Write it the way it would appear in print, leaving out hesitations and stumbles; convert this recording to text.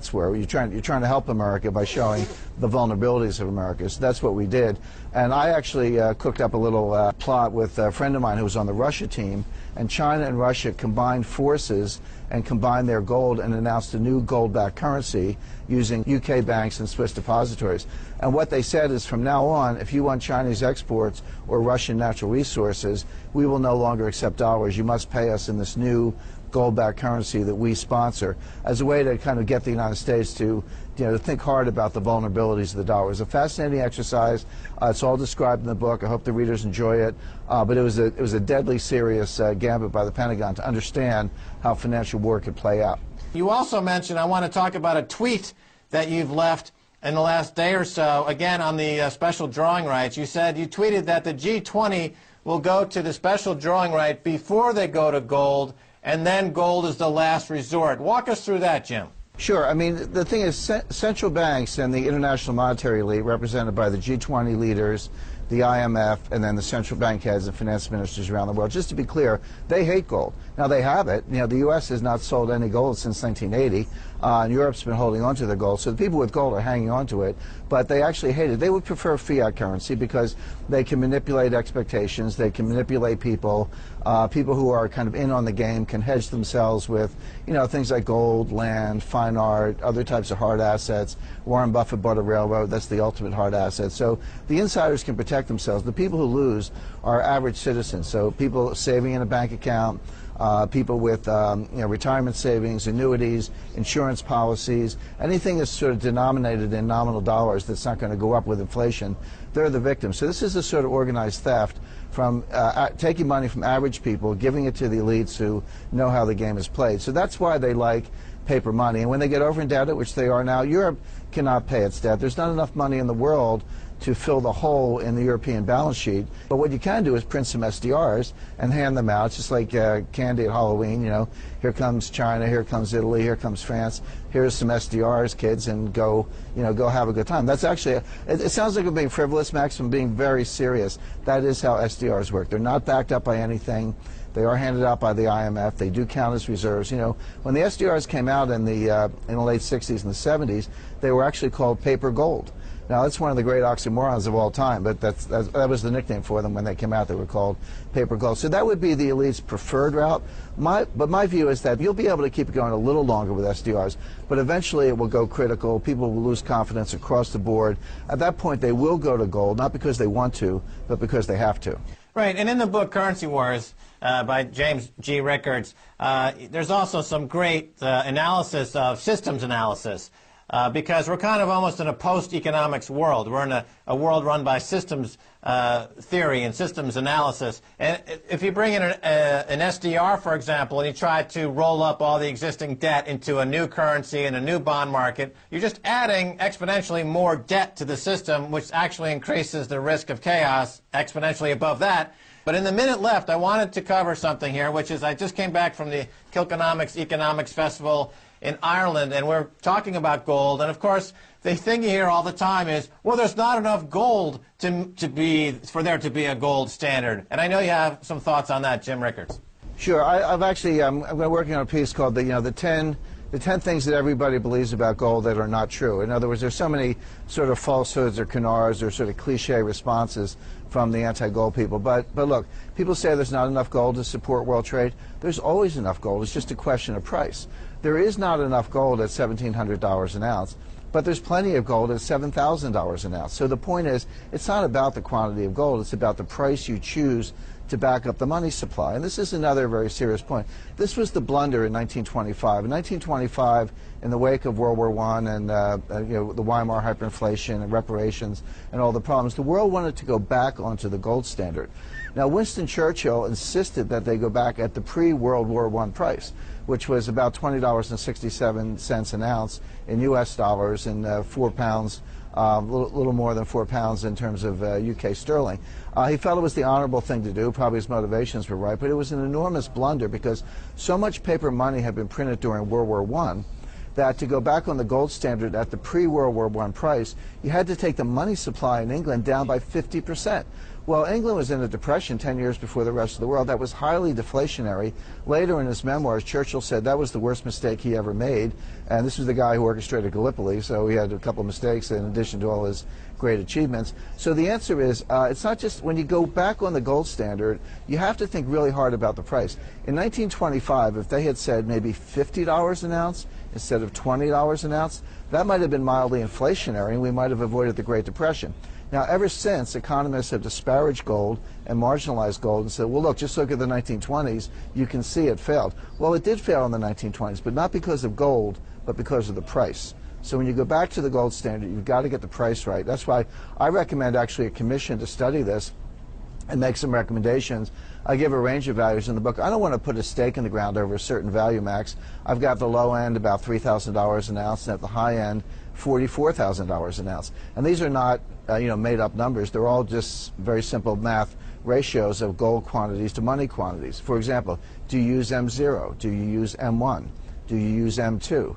That's where you're trying to help America by showing the vulnerabilities of America. So that's what we did. And I actually cooked up a little plot with a friend of mine who was on the Russia team, and China and Russia combined forces and combined their gold and announced a new gold-backed currency using UK banks and Swiss depositories. And what they said is, from now on, if you want Chinese exports or Russian natural resources, we will no longer accept dollars. You must pay us in this new gold-backed currency that we sponsor, as a way to kind of get the United States to, to think hard about the vulnerabilities of the dollar. It was a fascinating exercise. It's all described in the book. I hope the readers enjoy it. But it was a deadly serious gambit by the Pentagon to understand how financial war could play out. You also mentioned, I want to talk about a tweet that you've left in the last day or so, again on the special drawing rights. You said, you tweeted that the G20 will go to the special drawing right before they go to gold, and then gold is the last resort. Walk us through that, Jim. Sure. I mean, the thing is, central banks and the international monetary elite, represented by the G20 leaders, the IMF, and then the central bank heads and finance ministers around the world, just to be clear, they hate gold. Now, they have it. The U.S. has not sold any gold since 1980, and Europe's been holding on to their gold. So the people with gold are hanging on to it, but they actually hate it. They would prefer fiat currency because they can manipulate expectations, they can manipulate people. People who are kind of in on the game can hedge themselves with, things like gold, land, fine art, other types of hard assets. Warren Buffett bought a railroad. That's the ultimate hard asset. So the insiders can protect themselves. The people who lose are average citizens. So people saving in a bank account, people with retirement savings, annuities, insurance policies, anything that's sort of denominated in nominal dollars that's not going to go up with inflation, they're the victims. So this is a sort of organized theft from taking money from average people, giving it to the elites who know how the game is played. So that's why they like paper money. And when they get over indebted, which they are now, Europe cannot pay its debt. There's not enough money in the world to fill the hole in the European balance sheet. But what you can do is print some SDRs and hand them out, just like candy at Halloween. Here comes China, here comes Italy, here comes France. Here's some SDRs, kids, and go have a good time. That's actually, it sounds like I'm being frivolous, Max. I'm being very serious. That is how SDRs work. They're not backed up by anything. They are handed out by the IMF. They do count as reserves. When the SDRs came out in the late 60s and the 70s, they were actually called paper gold. Now, that's one of the great oxymorons of all time, but that was the nickname for them when they came out. They were called paper gold. So that would be the elite's preferred route. But my view is that you'll be able to keep it going a little longer with SDRs, but eventually it will go critical. People will lose confidence across the board. At that point, they will go to gold, not because they want to, but because they have to. Right, and in the book Currency Wars by James G. Rickards, there's also some great analysis of systems analysis. Because we're kind of almost in a post-economics world. We're in a world run by systems theory and systems analysis. And if you bring in an SDR, for example, and you try to roll up all the existing debt into a new currency and a new bond market, you're just adding exponentially more debt to the system, which actually increases the risk of chaos exponentially above that. But in the minute left, I wanted to cover something here, which is I just came back from the Kilkenomics Economics Festival in Ireland, and we're talking about gold. And of course, the thing you hear all the time is, well, there's not enough gold for there to be a gold standard. And I know you have some thoughts on that, Jim Rickards. Sure. I'm working on a piece called the 10 things that everybody believes about gold that are not true. In other words, there's so many sort of falsehoods or canards or sort of cliche responses from the anti-gold people. But look, people say there's not enough gold to support world trade. There's always enough gold. It's just a question of price. There is not enough gold at $1,700 an ounce, but there's plenty of gold at $7,000 an ounce. So the point is, it's not about the quantity of gold, it's about the price you choose to back up the money supply. And this is another very serious point. This was the blunder in 1925. In 1925, in the wake of World War I and the Weimar hyperinflation and reparations and all the problems, the world wanted to go back onto the gold standard. Now, Winston Churchill insisted that they go back at the pre-World War I price, which was about $20.67 an ounce in U.S. dollars and £4, a little more than £4 in terms of UK sterling. He felt it was the honorable thing to do. Probably his motivations were right, but it was an enormous blunder because so much paper money had been printed during World War I that to go back on the gold standard at the pre-World War I price, you had to take the money supply in England down by 50%. Well, England was in a depression 10 years before the rest of the world. That was highly deflationary. Later in his memoirs, Churchill said that was the worst mistake he ever made. And this was the guy who orchestrated Gallipoli, so he had a couple of mistakes in addition to all his great achievements. So the answer is, it's not just, when you go back on the gold standard, you have to think really hard about the price. In 1925, if they had said maybe $50 an ounce instead of $20 an ounce, that might have been mildly inflationary, and we might have avoided the Great Depression. Now, ever since, economists have disparaged gold and marginalized gold and said, well, look, just look at the 1920s. You can see it failed. Well, it did fail in the 1920s, but not because of gold, but because of the price. So when you go back to the gold standard, you've got to get the price right. That's why I recommend actually a commission to study this and make some recommendations. I give a range of values in the book. I don't want to put a stake in the ground over a certain value, Max. I've got the low end about $3,000 an ounce, and at the high end, $44,000 an ounce. And these are not made-up numbers. They're all just very simple math ratios of gold quantities to money quantities. For example, do you use M0? Do you use M1? Do you use M2?